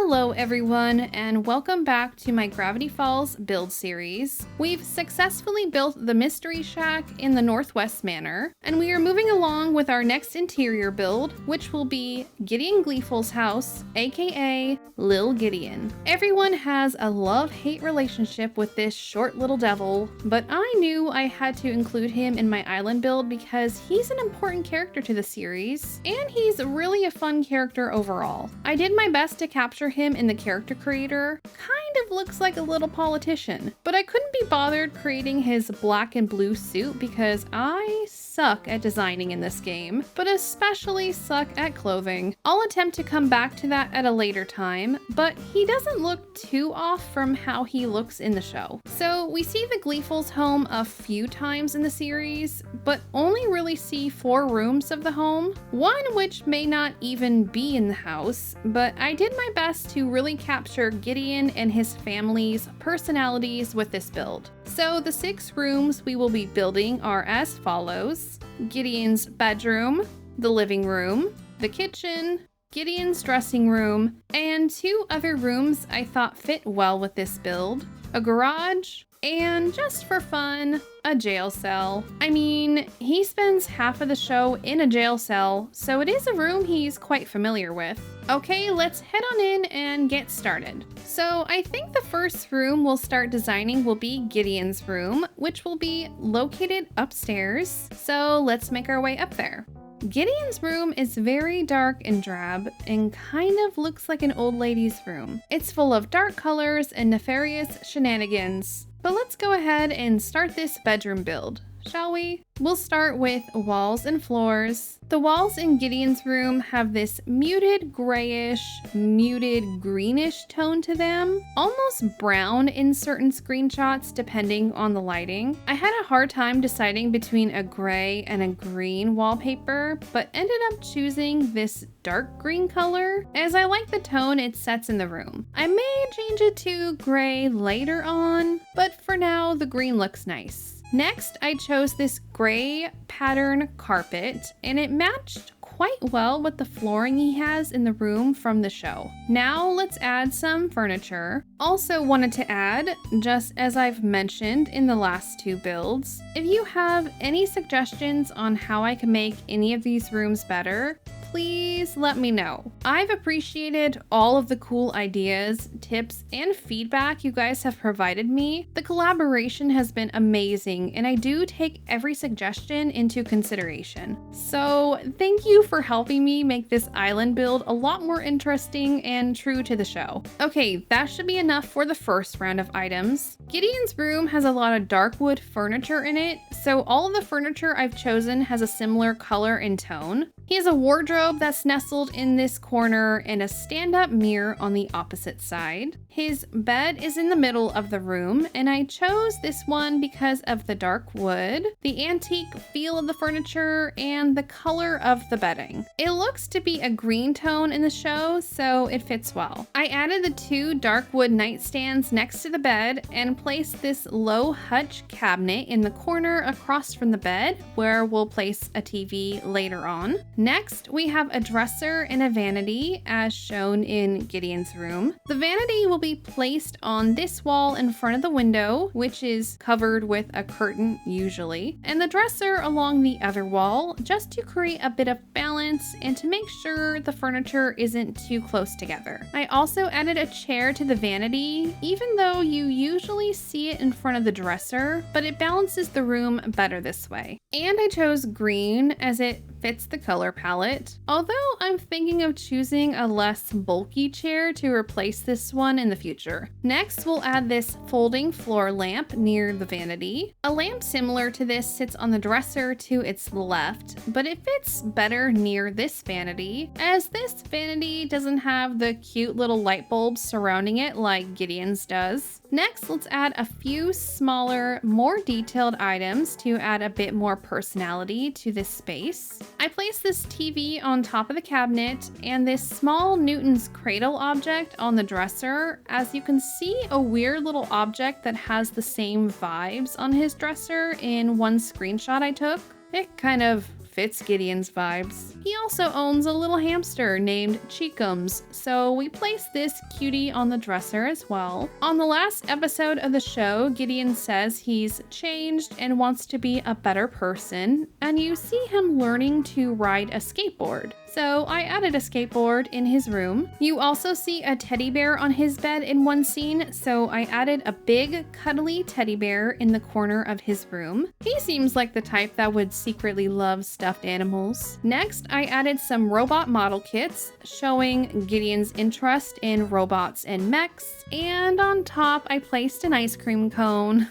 Hello everyone, and welcome back to my Gravity Falls build series. We've successfully built the Mystery Shack in the Northwest Manor, and we are moving along with our next interior build, which will be Gideon Gleeful's house, aka Li'l Gideon. Everyone has a love-hate relationship with this short little devil, but I knew I had to include him in my island build because he's an important character to the series, and he's really a fun character overall. I did my best to capture him in the character creator. Kind of looks like a little politician, but I couldn't be bothered creating his black and blue suit because I suck at designing in this game, but especially suck at clothing. I'll attempt to come back to that at a later time, but he doesn't look too off from how he looks in the show. So we see the Gleeful's home a few times in the series, but only really see 4 rooms of the home, one which may not even be in the house, but I did my best to really capture Gideon and his family's personalities with this build. So the 6 rooms we will be building are as follows: Gideon's bedroom, the living room, the kitchen, Gideon's dressing room, and 2 other rooms I thought fit well with this build: a garage, and just for fun, a jail cell. I mean, he spends half of the show in a jail cell, so it is a room he's quite familiar with. Okay, let's head on in and get started. So I think the first room we'll start designing will be Gideon's room, which will be located upstairs. So let's make our way up there. Gideon's room is very dark and drab and kind of looks like an old lady's room. It's full of dark colors and nefarious shenanigans. But let's go ahead and start this bedroom build, shall we? We'll start with walls and floors. The walls in Gideon's room have this muted grayish, muted greenish tone to them, almost brown in certain screenshots depending on the lighting. I had a hard time deciding between a gray and a green wallpaper, but ended up choosing this dark green color as I like the tone it sets in the room. I may change it to gray later on, but for now the green looks nice. Next, I chose this gray pattern carpet, and it matched quite well with the flooring he has in the room from the show. Now let's add some furniture. Also wanted to add, just as I've mentioned in the last 2 builds, if you have any suggestions on how I can make any of these rooms better, please let me know. I've appreciated all of the cool ideas, tips, and feedback you guys have provided me. The collaboration has been amazing, and I do take every suggestion into consideration. So thank you for helping me make this island build a lot more interesting and true to the show. Okay, that should be enough for the first round of items. Gideon's room has a lot of dark wood furniture in it, so all of the furniture I've chosen has a similar color and tone. He has a wardrobe that's nestled in this corner and a stand-up mirror on the opposite side. His bed is in the middle of the room, and I chose this one because of the dark wood, the antique feel of the furniture, and the color of the bedding. It looks to be a green tone in the show, so it fits well. I added the 2 dark wood nightstands next to the bed and placed this low hutch cabinet in the corner across from the bed, where we'll place a TV later on. Next, we have a dresser and a vanity, as shown in Gideon's room. The vanity will be placed on this wall in front of the window, which is covered with a curtain usually, and the dresser along the other wall, just to create a bit of balance and to make sure the furniture isn't too close together. I also added a chair to the vanity, even though you usually see it in front of the dresser, but it balances the room better this way. And I chose green as it fits the color palette, although I'm thinking of choosing a less bulky chair to replace this one in the future. Next, we'll add this folding floor lamp near the vanity. A lamp similar to this sits on the dresser to its left, but it fits better near this vanity, as this vanity doesn't have the cute little light bulbs surrounding it like Gideon's does. Next, let's add a few smaller, more detailed items to add a bit more personality to this space. I placed this TV on top of the cabinet and this small Newton's cradle object on the dresser, as you can see a weird little object that has the same vibes on his dresser in one screenshot I took. It kind of fits Gideon's vibes. He also owns a little hamster named Cheekums, so we placed this cutie on the dresser as well. On the last episode of the show, Gideon says he's changed and wants to be a better person, and you see him learning to ride a skateboard. So I added a skateboard in his room. You also see a teddy bear on his bed in one scene, so I added a big, cuddly teddy bear in the corner of his room. He seems like the type that would secretly love stuffed animals. Next, I added some robot model kits showing Gideon's interest in robots and mechs, and on top I placed an ice cream cone.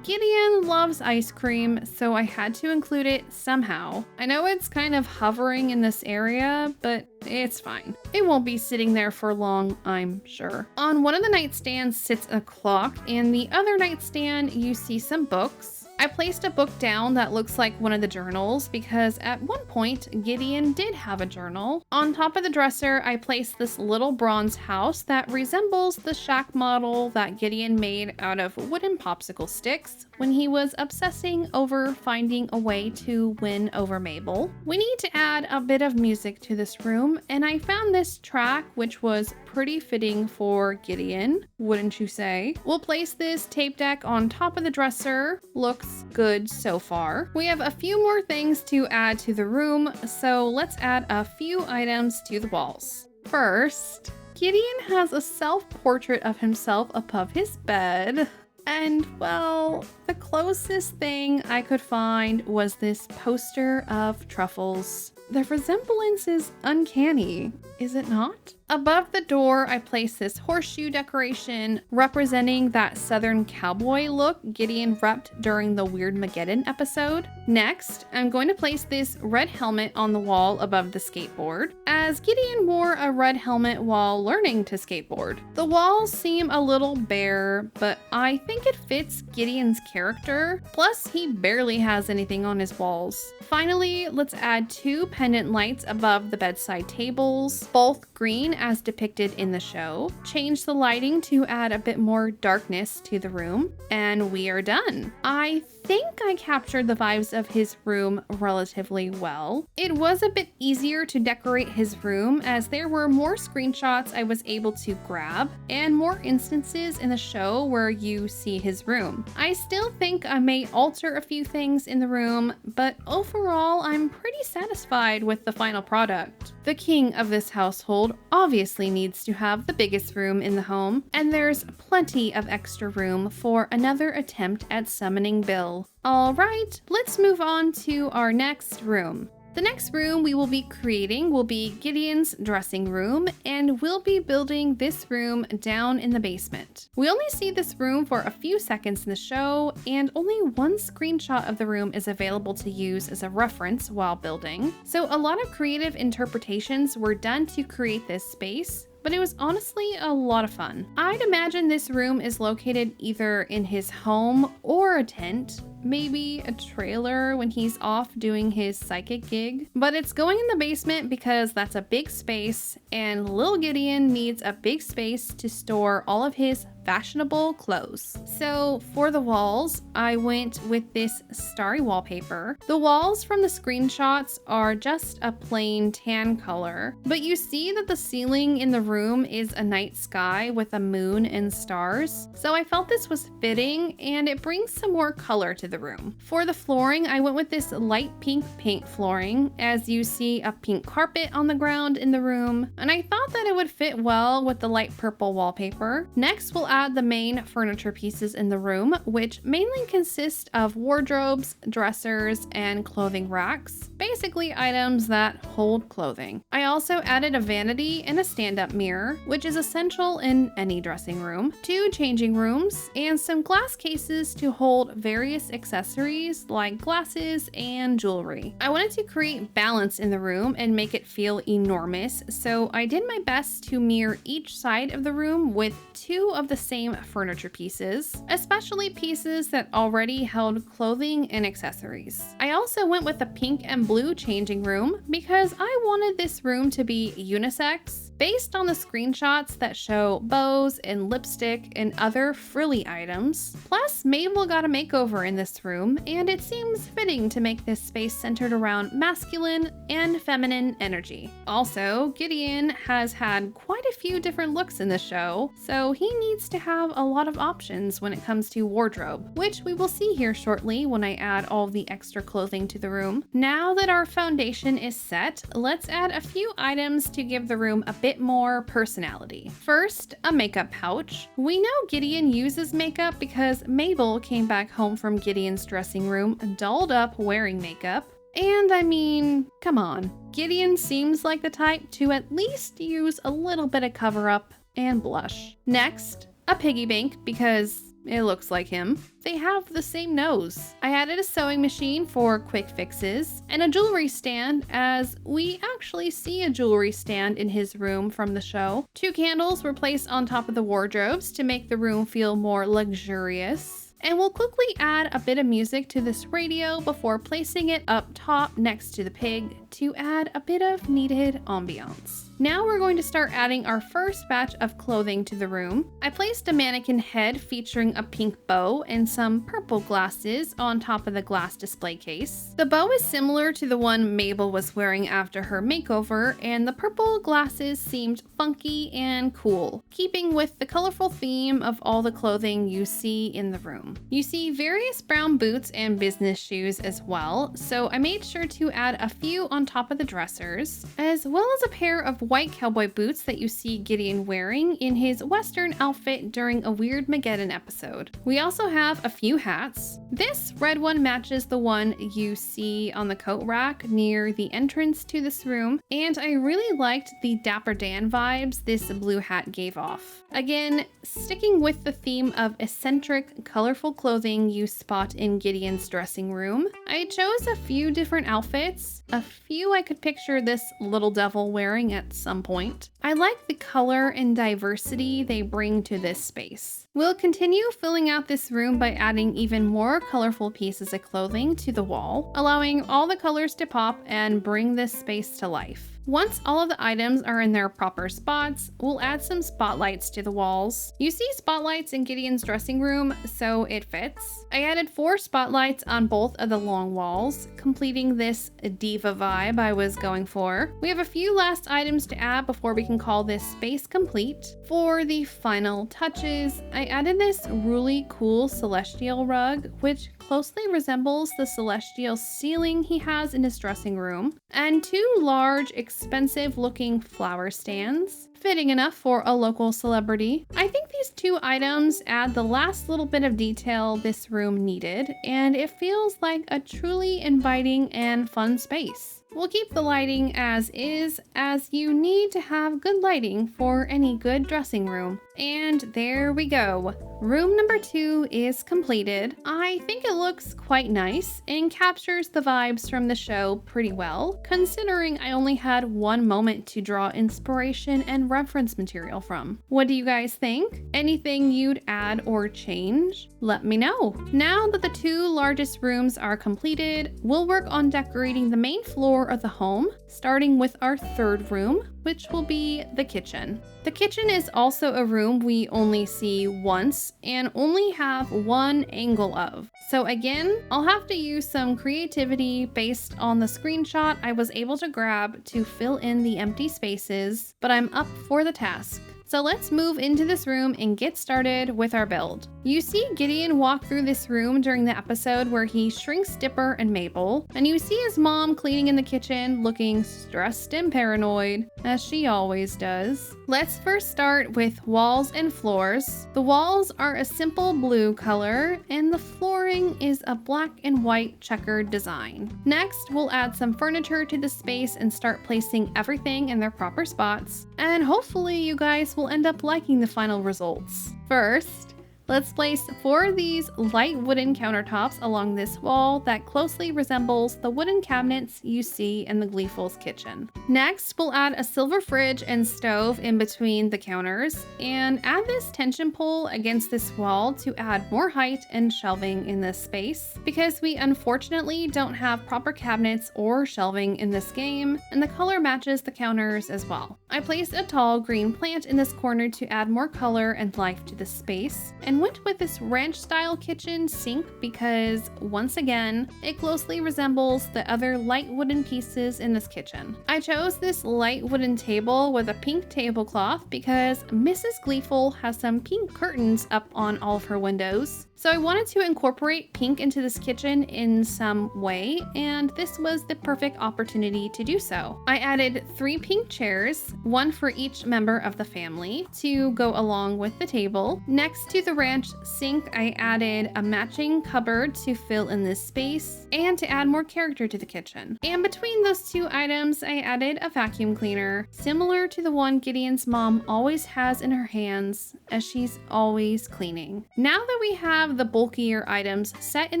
Gideon loves ice cream, so I had to include it somehow. I know it's kind of hovering in this area, but it's fine. It won't be sitting there for long, I'm sure. On one of the nightstands sits a clock, and the other nightstand you see some books. I placed a book down that looks like one of the journals because at one point Gideon did have a journal. On top of the dresser, I placed this little bronze house that resembles the shack model that Gideon made out of wooden popsicle sticks when he was obsessing over finding a way to win over Mabel. We need to add a bit of music to this room, and I found this track which was pretty fitting for Gideon, wouldn't you say? We'll place this tape deck on top of the dresser. Looks good so far. We have a few more things to add to the room, so let's add a few items to the walls. First, Gideon has a self-portrait of himself above his bed. And well, the closest thing I could find was this poster of truffles. The resemblance is uncanny, is it not? Above the door, I placed this horseshoe decoration representing that southern cowboy look Gideon repped during the Weirdmageddon episode. Next, I'm going to place this red helmet on the wall above the skateboard, as Gideon wore a red helmet while learning to skateboard. The walls seem a little bare, but I think it fits Gideon's character, plus he barely has anything on his walls. Finally, let's add two pendant lights above the bedside tables, both green as depicted in the show. Change the lighting to add a bit more darkness to the room, and we are done. I think I captured the vibes of his room relatively well. It was a bit easier to decorate his room as there were more screenshots I was able to grab and more instances in the show where you see his room. I still think I may alter a few things in the room, but overall I'm pretty satisfied with the final product. The king of this household obviously needs to have the biggest room in the home, and there's plenty of extra room for another attempt at summoning Bill. Alright, let's move on to our next room. The next room we will be creating will be Gideon's dressing room, and we'll be building this room down in the basement. We only see this room for a few seconds in the show, and only one screenshot of the room is available to use as a reference while building. So a lot of creative interpretations were done to create this space, but it was honestly a lot of fun. I'd imagine this room is located either in his home or a tent, maybe a trailer when he's off doing his psychic gig. But it's going in the basement because that's a big space, and Li'l Gideon needs a big space to store all of his fashionable clothes. So for the walls, I went with this starry wallpaper. The walls from the screenshots are just a plain tan color, but you see that the ceiling in the room is a night sky with a moon and stars. So I felt this was fitting, and it brings some more color to the room. For the flooring, I went with this light pink paint flooring, as you see a pink carpet on the ground in the room, and I thought that it would fit well with the light purple wallpaper. Next, we'll add the main furniture pieces in the room, which mainly consist of wardrobes, dressers, and clothing racks, basically items that hold clothing. I also added a vanity and a stand-up mirror, which is essential in any dressing room, 2 changing rooms, and some glass cases to hold various accessories like glasses and jewelry. I wanted to create balance in the room and make it feel enormous, so I did my best to mirror each side of the room with 2 of the same furniture pieces, especially pieces that already held clothing and accessories. I also went with a pink and blue changing room because I wanted this room to be unisex, Based on the screenshots that show bows and lipstick and other frilly items, plus Mabel got a makeover in this room, and it seems fitting to make this space centered around masculine and feminine energy. Also, Gideon has had quite a few different looks in the show, so he needs to have a lot of options when it comes to wardrobe, which we will see here shortly when I add all of the extra clothing to the room. Now that our foundation is set, let's add a few items to give the room a bit more personality. First, a makeup pouch. We know Gideon uses makeup because Mabel came back home from Gideon's dressing room dolled up wearing makeup. And I mean, come on. Gideon seems like the type to at least use a little bit of cover up and blush. Next, a piggy bank because it looks like him. They have the same nose. I added a sewing machine for quick fixes and a jewelry stand, as we actually see a jewelry stand in his room from the show. 2 candles were placed on top of the wardrobes to make the room feel more luxurious. And we'll quickly add a bit of music to this radio before placing it up top next to the pig to add a bit of needed ambiance. Now we're going to start adding our first batch of clothing to the room. I placed a mannequin head featuring a pink bow and some purple glasses on top of the glass display case. The bow is similar to the one Mabel was wearing after her makeover, and the purple glasses seemed funky and cool, keeping with the colorful theme of all the clothing you see in the room. You see various brown boots and business shoes as well, so I made sure to add a few on top of the dressers, as well as a pair of white cowboy boots that you see Gideon wearing in his Western outfit during a Weird Mageddon episode. We also have a few hats. This red one matches the one you see on the coat rack near the entrance to this room, and I really liked the Dapper Dan vibes this blue hat gave off. Again, sticking with the theme of eccentric, colorful clothing you spot in Gideon's dressing room, I chose a few different outfits. A few I could picture this little devil wearing at some point. I like the color and diversity they bring to this space. We'll continue filling out this room by adding even more colorful pieces of clothing to the wall, allowing all the colors to pop and bring this space to life. Once all of the items are in their proper spots, we'll add some spotlights to the walls. You see spotlights in Gideon's dressing room, so it fits. I added 4 spotlights on both of the long walls, completing this diva vibe I was going for. We have a few last items to add before we can call this space complete. For the final touches, I added this really cool celestial rug, which closely resembles the celestial ceiling he has in his dressing room, and 2 large, expensive looking flower stands, fitting enough for a local celebrity. I think these 2 items add the last little bit of detail this room needed, and it feels like a truly inviting and fun space. We'll keep the lighting as is, as you need to have good lighting for any good dressing room. And there we go. Room number 2 is completed. I think it looks quite nice and captures the vibes from the show pretty well, considering I only had 1 moment to draw inspiration and reference material from. What do you guys think? Anything you'd add or change? Let me know. Now that the 2 largest rooms are completed, we'll work on decorating the main floor of the home, starting with our 3rd room, which will be the kitchen. The kitchen is also a room we only see once and only have 1 angle of. So again, I'll have to use some creativity based on the screenshot I was able to grab to fill in the empty spaces, but I'm up for the task. So let's move into this room and get started with our build. You see Gideon walk through this room during the episode where he shrinks Dipper and Mabel, and you see his mom cleaning in the kitchen looking stressed and paranoid, as she always does. Let's first start with walls and floors. The walls are a simple blue color, and the flooring is a black and white checkered design. Next, we'll add some furniture to the space and start placing everything in their proper spots, and hopefully you guys will end up liking the final results. First, Let's place 4 of these light wooden countertops along this wall that closely resembles the wooden cabinets you see in the Gleeful's kitchen. Next, we'll add a silver fridge and stove in between the counters, and add this tension pole against this wall to add more height and shelving in this space, because we unfortunately don't have proper cabinets or shelving in this game, and the color matches the counters as well. I placed a tall green plant in this corner to add more color and life to the space, and went with this ranch-style kitchen sink because, once again, it closely resembles the other light wooden pieces in this kitchen. I chose this light wooden table with a pink tablecloth because Mrs. Gleeful has some pink curtains up on all of her windows. So I wanted to incorporate pink into this kitchen in some way, and this was the perfect opportunity to do so. I added 3 pink chairs, 1 for each member of the family, to go along with the table. Next to the ranch sink, I added a matching cupboard to fill in this space and to add more character to the kitchen. And between those 2 items, I added a vacuum cleaner, similar to the one Gideon's mom always has in her hands, as she's always cleaning. Now that we have the bulkier items set in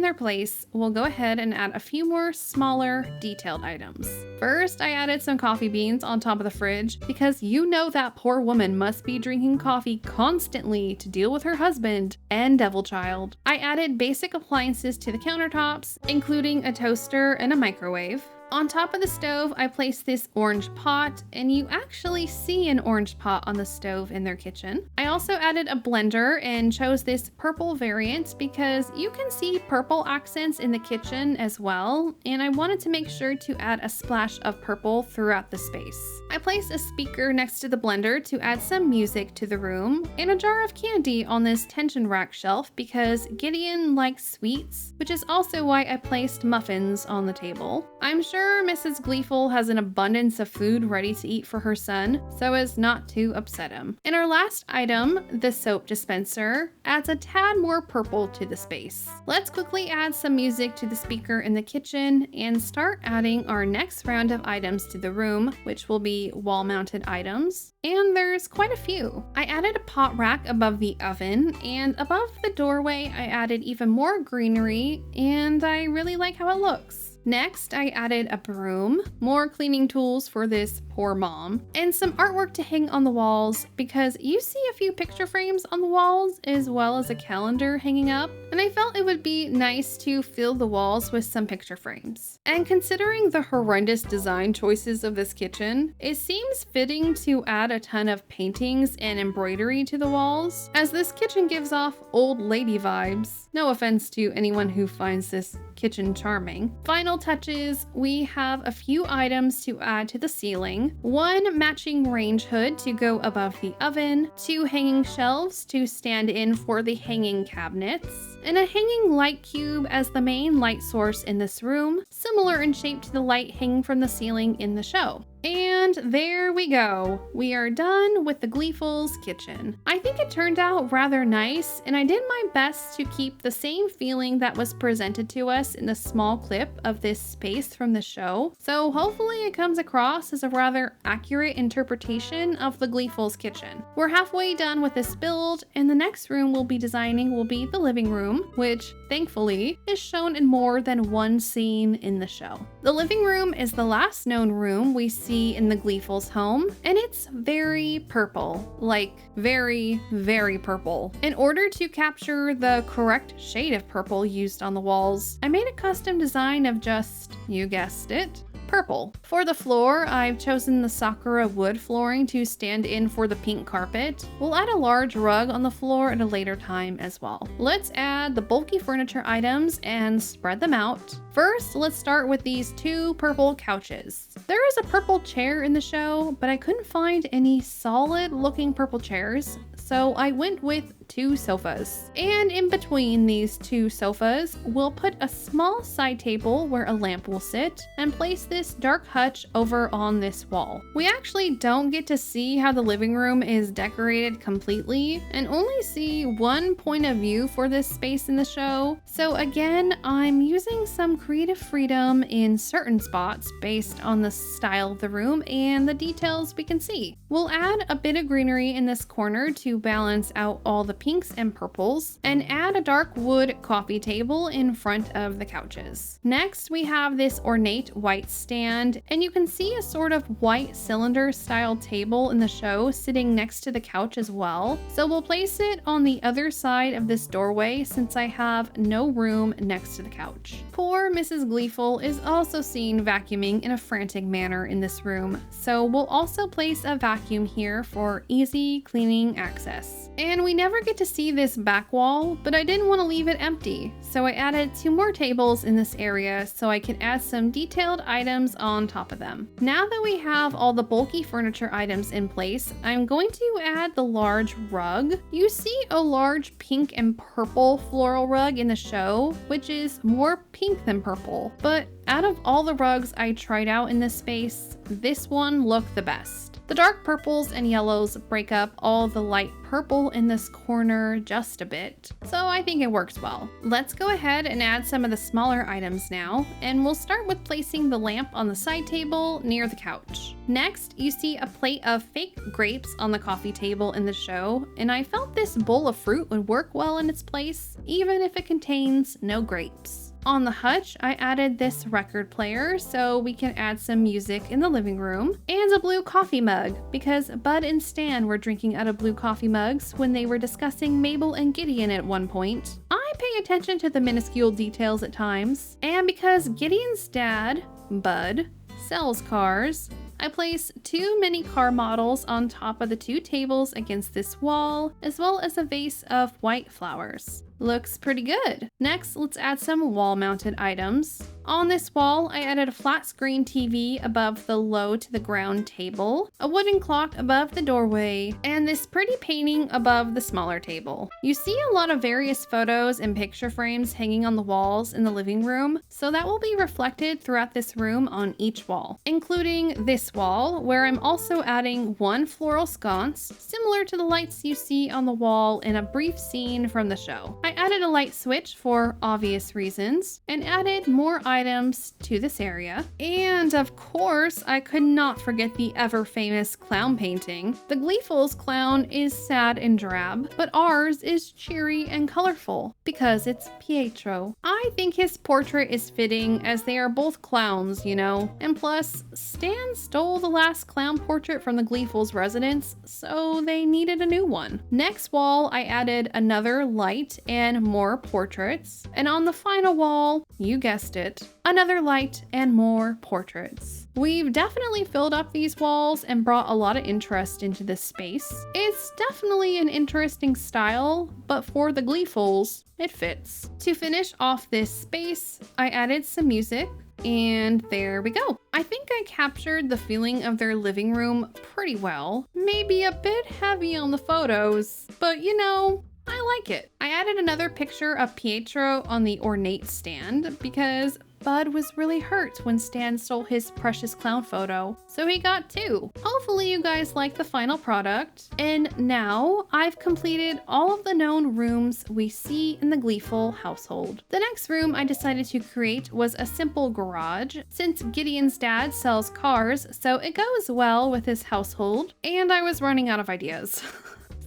their place, we'll go ahead and add a few more smaller, detailed items. First, I added some coffee beans on top of the fridge because you know that poor woman must be drinking coffee constantly to deal with her husband and devil child. I added basic appliances to the countertops, including a toaster and a microwave. On top of the stove, I placed this orange pot, and you actually see an orange pot on the stove in their kitchen. I also added a blender and chose this purple variant because you can see purple accents in the kitchen as well, and I wanted to make sure to add a splash of purple throughout the space. I placed a speaker next to the blender to add some music to the room, and a jar of candy on this tension rack shelf because Gideon likes sweets, which is also why I placed muffins on the table. I'm sure Mrs. Gleeful has an abundance of food ready to eat for her son, so as not to upset him. And our last item, the soap dispenser, adds a tad more purple to the space. Let's quickly add some music to the speaker in the kitchen and start adding our next round of items to the room, which will be wall-mounted items. And there's quite a few. I added a pot rack above the oven, and above the doorway I added even more greenery, and I really like how it looks. Next, I added a broom, more cleaning tools for this poor mom, and some artwork to hang on the walls because you see a few picture frames on the walls as well as a calendar hanging up, and I felt it would be nice to fill the walls with some picture frames. And considering the horrendous design choices of this kitchen, it seems fitting to add a ton of paintings and embroidery to the walls, as this kitchen gives off old lady vibes. No offense to anyone who finds this kitchen charming. Final touches, we have a few items to add to the ceiling. 1 matching range hood to go above the oven, 2 hanging shelves to stand in for the hanging cabinets, and a hanging light cube as the main light source in this room, similar in shape to the light hanging from the ceiling in the show. And there we go. We are done with the Gleeful's kitchen. I think it turned out rather nice, and I did my best to keep the same feeling that was presented to us in the small clip of this space from the show. So hopefully it comes across as a rather accurate interpretation of the Gleeful's kitchen. We're halfway done with this build, and the next room we'll be designing will be the living room, which thankfully is shown in more than one scene in the show. The living room is the last known room we see in the Gleeful's home, and it's very purple, like very, very purple. In order to capture the correct shade of purple used on the walls, I made a custom design of just, you guessed it, purple. For the floor, I've chosen the Sakura wood flooring to stand in for the pink carpet. We'll add a large rug on the floor at a later time as well. Let's add the bulky furniture items and spread them out. First, let's start with these 2 purple couches. There is a purple chair in the show, but I couldn't find any solid looking purple chairs, so I went with 2 sofas. And in between these 2 sofas, we'll put a small side table where a lamp will sit and place this dark hutch over on this wall. We actually don't get to see how the living room is decorated completely and only see one point of view for this space in the show. So again, I'm using some creative freedom in certain spots based on the style of the room and the details we can see. We'll add a bit of greenery in this corner to balance out all the pinks and purples, and add a dark wood coffee table in front of the couches. Next, we have this ornate white stand, and you can see a sort of white cylinder style table in the show sitting next to the couch as well. So we'll place it on the other side of this doorway since I have no room next to the couch. Poor Mrs. Gleeful is also seen vacuuming in a frantic manner in this room, so we'll also place a vacuum here for easy cleaning access. And we never get to see this back wall, but I didn't want to leave it empty, so I added 2 more tables in this area so I could add some detailed items on top of them. Now that we have all the bulky furniture items in place, I'm going to add the large rug. You see a large pink and purple floral rug in the show, which is more pink than purple, but out of all the rugs I tried out in this space, this one looked the best. The dark purples and yellows break up all the light purple in this corner just a bit, so I think it works well. Let's go ahead and add some of the smaller items now, and we'll start with placing the lamp on the side table near the couch. Next, you see a plate of fake grapes on the coffee table in the show, and I felt this bowl of fruit would work well in its place, even if it contains no grapes. On the hutch, I added this record player so we can add some music in the living room, and a blue coffee mug because Bud and Stan were drinking out of blue coffee mugs when they were discussing Mabel and Gideon at one point. I pay attention to the minuscule details at times, and because Gideon's dad, Bud, sells cars, I place 2 mini car models on top of the 2 tables against this wall, as well as a vase of white flowers. Looks pretty good. Next, let's add some wall-mounted items. On this wall, I added a flat screen TV above the low to the ground table, a wooden clock above the doorway, and this pretty painting above the smaller table. You see a lot of various photos and picture frames hanging on the walls in the living room, so that will be reflected throughout this room on each wall, including this wall, where I'm also adding 1 floral sconce, similar to the lights you see on the wall in a brief scene from the show. I added a light switch for obvious reasons, and added more items to this area. And of course, I could not forget the ever-famous clown painting. The Gleeful's clown is sad and drab, but ours is cheery and colorful because it's Pietro. I think his portrait is fitting as they are both clowns, you know. And plus, Stan stole the last clown portrait from the Gleeful's residence, so they needed a new one. Next wall, I added another light and more portraits. And on the final wall, you guessed it, another light and more portraits. We've definitely filled up these walls and brought a lot of interest into this space. It's definitely an interesting style, but for the Gleefuls, it fits. To finish off this space, I added some music, and there we go. I think I captured the feeling of their living room pretty well. Maybe a bit heavy on the photos, but you know, I like it. I added another picture of Pietro on the ornate stand because Bud was really hurt when Stan stole his precious clown photo, so he got 2. Hopefully you guys like the final product. And now I've completed all of the known rooms we see in the Gleeful household. The next room I decided to create was a simple garage, since Gideon's dad sells cars, so it goes well with his household, and I was running out of ideas.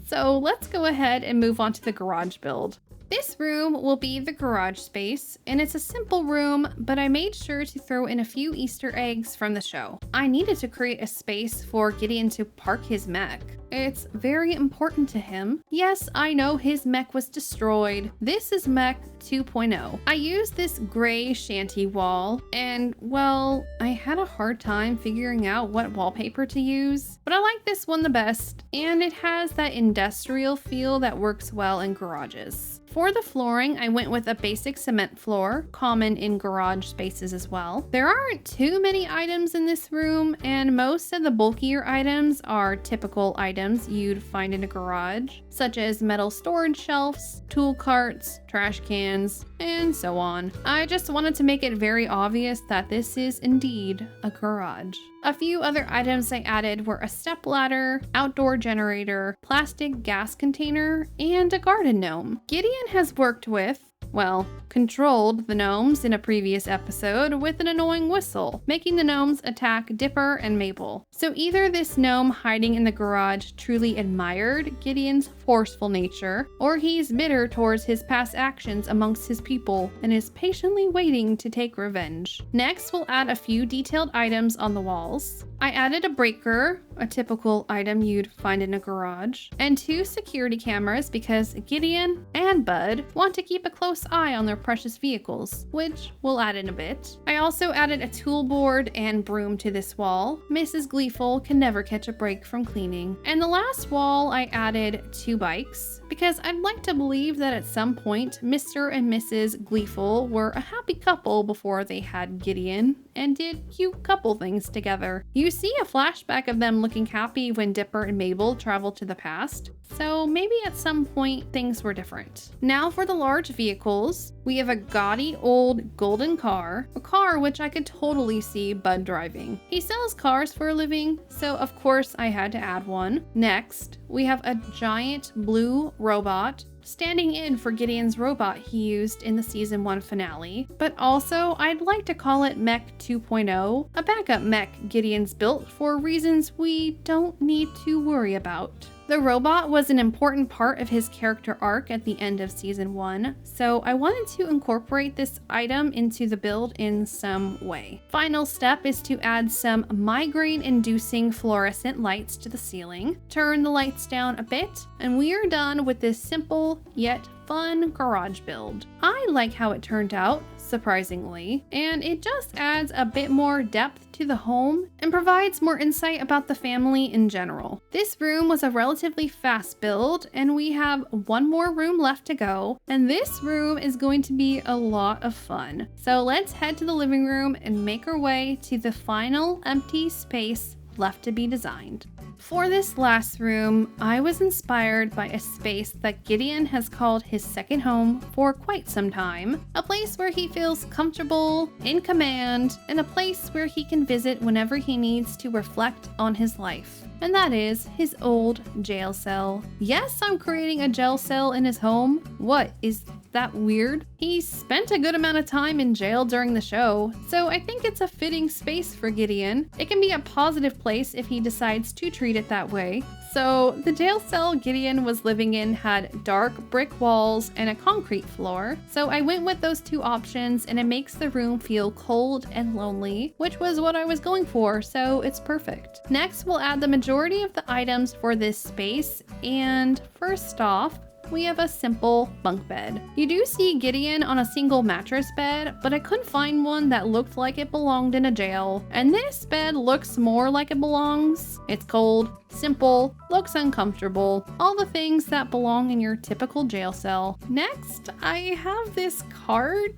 So let's go ahead and move on to the garage build. This room will be the garage space, and it's a simple room, but I made sure to throw in a few Easter eggs from the show. I needed to create a space for Gideon to park his mech. It's very important to him. Yes, I know his mech was destroyed. This is mech 2.0. I used this gray shanty wall, and well, I had a hard time figuring out what wallpaper to use, but I like this one the best, and it has that industrial feel that works well in garages. For the flooring, I went with a basic cement floor, common in garage spaces as well. There aren't too many items in this room, and most of the bulkier items are typical items you'd find in a garage, such as metal storage shelves, tool carts, trash cans, and so on. I just wanted to make it very obvious that this is indeed a garage. A few other items I added were a step ladder, outdoor generator, plastic gas container, and a garden gnome. Gideon has worked with, well, controlled the gnomes in a previous episode with an annoying whistle, making the gnomes attack Dipper and Mabel. So either this gnome hiding in the garage truly admired Gideon's forceful nature, or he's bitter towards his past actions amongst his people and is patiently waiting to take revenge. Next, we'll add a few detailed items on the walls. I added a breaker, a typical item you'd find in a garage, and 2 security cameras because Gideon and Bud want to keep a close eye on their precious vehicles, which we'll add in a bit. I also added a tool board and broom to this wall. Mrs. Gleeful can never catch a break from cleaning. And the last wall, I added 2 bikes because I'd like to believe that at some point Mr. and Mrs. Gleeful were a happy couple before they had Gideon and did cute couple things together. You see a flashback of them looking happy when Dipper and Mabel traveled to the past, so maybe at some point things were different. Now for the large vehicles, we have a gaudy old golden car, a car which I could totally see Bud driving. He sells cars for a living, so of course I had to add one. Next, we have a giant blue robot standing in for Gideon's robot he used in the season 1 finale, but also I'd like to call it Mech 2.0, a backup mech Gideon's built for reasons we don't need to worry about. The robot was an important part of his character arc at the end of season 1, so I wanted to incorporate this item into the build in some way. Final step is to add some migraine-inducing fluorescent lights to the ceiling, turn the lights down a bit, and we are done with this simple yet fun garage build. I like how it turned out, surprisingly, and it just adds a bit more depth to the home and provides more insight about the family in general. This room was a relatively fast build, and we have 1 more room left to go, and this room is going to be a lot of fun. So let's head to the living room and make our way to the final empty space left to be designed. For this last room, I was inspired by a space that Gideon has called his second home for quite some time, a place where he feels comfortable, in command, and a place where he can visit whenever he needs to reflect on his life. And that is his old jail cell. Yes, I'm creating a jail cell in his home. What, is that weird? He spent a good amount of time in jail during the show, so I think it's a fitting space for Gideon. It can be a positive place if he decides to treat it that way. So the jail cell Gideon was living in had dark brick walls and a concrete floor, so I went with those 2 options, and it makes the room feel cold and lonely, which was what I was going for, so it's perfect. Next, we'll add the majority of the items for this space, and first off, we have a simple bunk bed. You do see Gideon on a single mattress bed, but I couldn't find one that looked like it belonged in a jail, and this bed looks more like it belongs. It's cold, simple, looks uncomfortable, all the things that belong in your typical jail cell. Next, I have this cart.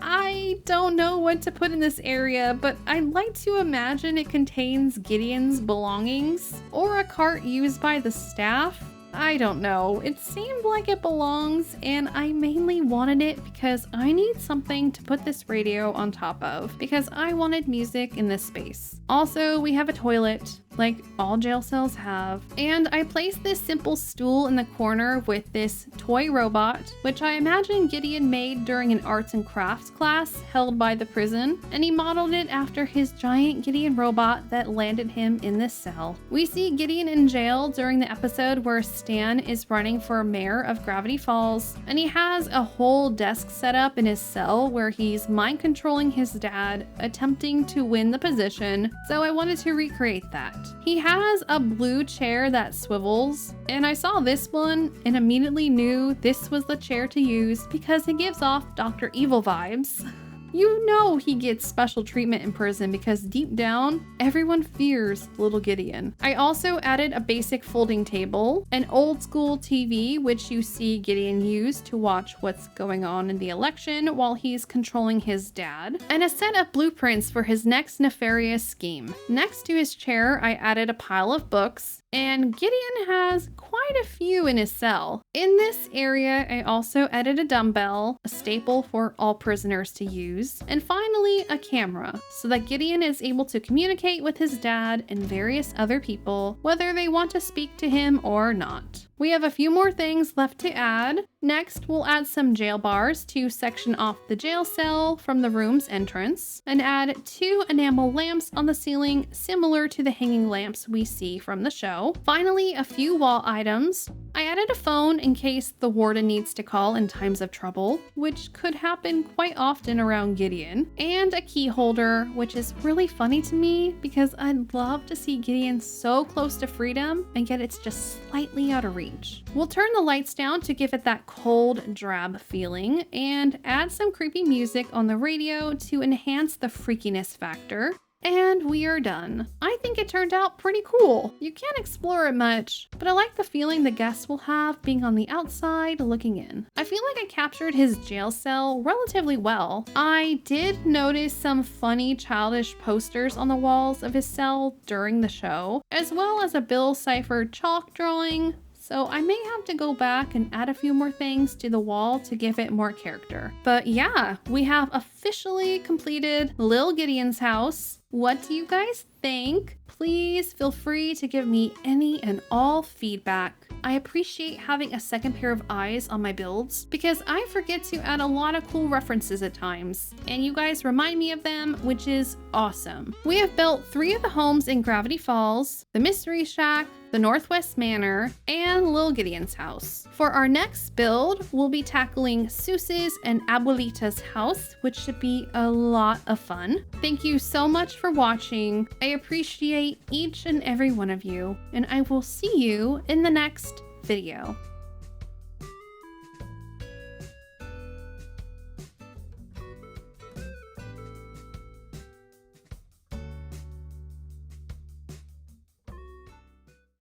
I don't know what to put in this area, but I'd like to imagine it contains Gideon's belongings, or a cart used by the staff. I don't know. It seemed like it belongs, and I mainly wanted it because I need something to put this radio on top of, because I wanted music in this space. Also, we have a toilet, like all jail cells have, and I placed this simple stool in the corner with this toy robot, which I imagine Gideon made during an arts and crafts class held by the prison, and he modeled it after his giant Gideon robot that landed him in this cell. We see Gideon in jail during the episode where Stan is running for mayor of Gravity Falls, and he has a whole desk set up in his cell where he's mind controlling his dad, attempting to win the position, so I wanted to recreate that. He has a blue chair that swivels, and I saw this one and immediately knew this was the chair to use because it gives off Dr. Evil vibes. You know he gets special treatment in prison because deep down, everyone fears little Gideon. I also added a basic folding table, an old school TV, which you see Gideon use to watch what's going on in the election while he's controlling his dad, and a set of blueprints for his next nefarious scheme. Next to his chair, I added a pile of books, and Gideon has quite a few in his cell. In this area, I also added a dumbbell, a staple for all prisoners to use, and finally a camera, so that Gideon is able to communicate with his dad and various other people, whether they want to speak to him or not. We have a few more things left to add. Next, we'll add some jail bars to section off the jail cell from the room's entrance, and add 2 enamel lamps on the ceiling similar to the hanging lamps we see from the show. Finally, a few wall items. I added a phone in case the warden needs to call in times of trouble, which could happen quite often around Gideon, and a key holder, which is really funny to me because I'd love to see Gideon so close to freedom, and yet it's just slightly out of reach. We'll turn the lights down to give it that cold, drab feeling, and add some creepy music on the radio to enhance the freakiness factor. And we are done. I think it turned out pretty cool. You can't explore it much, but I like the feeling the guests will have being on the outside looking in. I feel like I captured his jail cell relatively well. I did notice some funny childish posters on the walls of his cell during the show, as well as a Bill Cipher chalk drawing. So I may have to go back and add a few more things to the wall to give it more character. But yeah, we have officially completed Li'l Gideon's house. What do you guys think? Please feel free to give me any and all feedback. I appreciate having a second pair of eyes on my builds because I forget to add a lot of cool references at times, and you guys remind me of them, which is awesome. We have built 3 of the homes in Gravity Falls, the Mystery Shack, the Northwest Manor, and Li'l Gideon's house. For our next build, we'll be tackling Seuss's and Abuelita's house, which should be a lot of fun. Thank you so much for watching. I appreciate each and every one of you, and I will see you in the next video.